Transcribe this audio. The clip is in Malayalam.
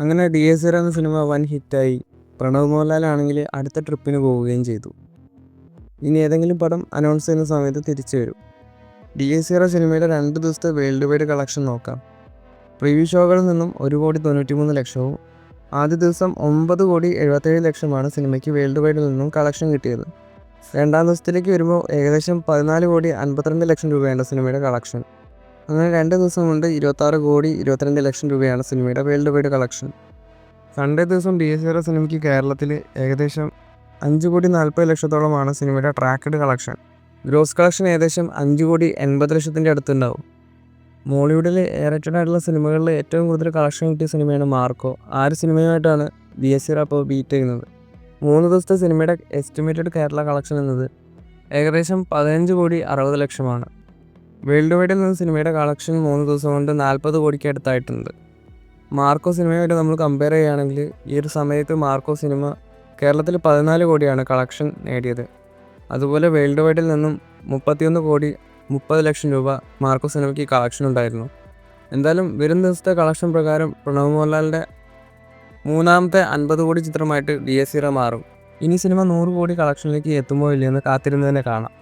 അങ്ങനെ DSR എന്ന സിനിമ വൻ ഹിറ്റായി. പ്രണവ് മോഹൻലാലാണെങ്കിൽ അടുത്ത ട്രിപ്പിന് പോവുകയും ചെയ്തു. ഇനി ഏതെങ്കിലും പടം അനൗൺസ് ചെയ്യുന്ന സമയത്ത് തിരിച്ചു വരും. DSR സിനിമയുടെ 2 ദിവസത്തെ വേൾഡ് വൈഡ് കളക്ഷൻ നോക്കാം. പ്രിവ്യൂ ഷോകളിൽ നിന്നും 1,93,00,000വും ആദ്യ ദിവസം 9,77,00,000മാണ് സിനിമയ്ക്ക് വേൾഡ് വൈഡിൽ നിന്നും കളക്ഷൻ കിട്ടിയത്. രണ്ടാം ദിവസത്തിലേക്ക് വരുമ്പോൾ ഏകദേശം 14,52,00,000 രൂപയാണ് സിനിമയുടെ കളക്ഷൻ. അങ്ങനെ 2 ദിവസം കൊണ്ട് 26,22,00,000 രൂപയാണ് സിനിമയുടെ വേൾഡ് വൈഡ് കളക്ഷൻ. സൺഡേ ദിവസം DSR സിനിമയ്ക്ക് കേരളത്തിൽ ഏകദേശം 5,40,00,000-ഓളമാണ് സിനിമയുടെ ട്രാക്കഡ് കളക്ഷൻ. ഗ്രോസ് കളക്ഷൻ ഏകദേശം 5,80,00,000 അടുത്തുണ്ടാവും. മോളിവുഡിൽ റേറ്റഡ് ആയിട്ടുള്ള സിനിമകളിൽ ഏറ്റവും കൂടുതൽ കളക്ഷൻ കിട്ടിയ സിനിമയാണ് മാർക്കോ. ആ ഒരു സിനിമയുമായിട്ടാണ് DSR അപ്പോൾ ബീറ്റ് ചെയ്യുന്നത്. 3 ദിവസത്തെ സിനിമയുടെ എസ്റ്റിമേറ്റഡ് കേരള കളക്ഷൻ എന്നത് ഏകദേശം 15,60,00,000-മാണ്. വേൾഡ് വൈഡിൽ നിന്ന് സിനിമയുടെ കളക്ഷൻ 3 ദിവസം കൊണ്ട് 40 കോടിക്ക് അടുത്തായിട്ടുണ്ട്. മാർക്കോ സിനിമയുമായിട്ട് നമ്മൾ കമ്പയർ ചെയ്യുകയാണെങ്കിൽ ഈ ഒരു സമയത്ത് മാർക്കോ സിനിമ കേരളത്തിൽ 14 കോടിയാണ് കളക്ഷൻ നേടിയത്. അതുപോലെ വേൾഡ് വൈഡിൽ നിന്നും 31,30,00,000 രൂപ മാർക്കോ സിനിമയ്ക്ക് കളക്ഷൻ ഉണ്ടായിരുന്നു. എന്തായാലും വരും ദിവസത്തെ കളക്ഷൻ പ്രകാരം പ്രണവ് മോഹൻലാലിൻ്റെ മൂന്നാമത്തെ 50 കോടി ചിത്രമായിട്ട് DSR മാറും. ഇനി സിനിമ 100 കോടി കളക്ഷനിലേക്ക് എത്തുമോ ഇല്ലയെന്ന് കാത്തിരുന്ന് തന്നെ കാണാം.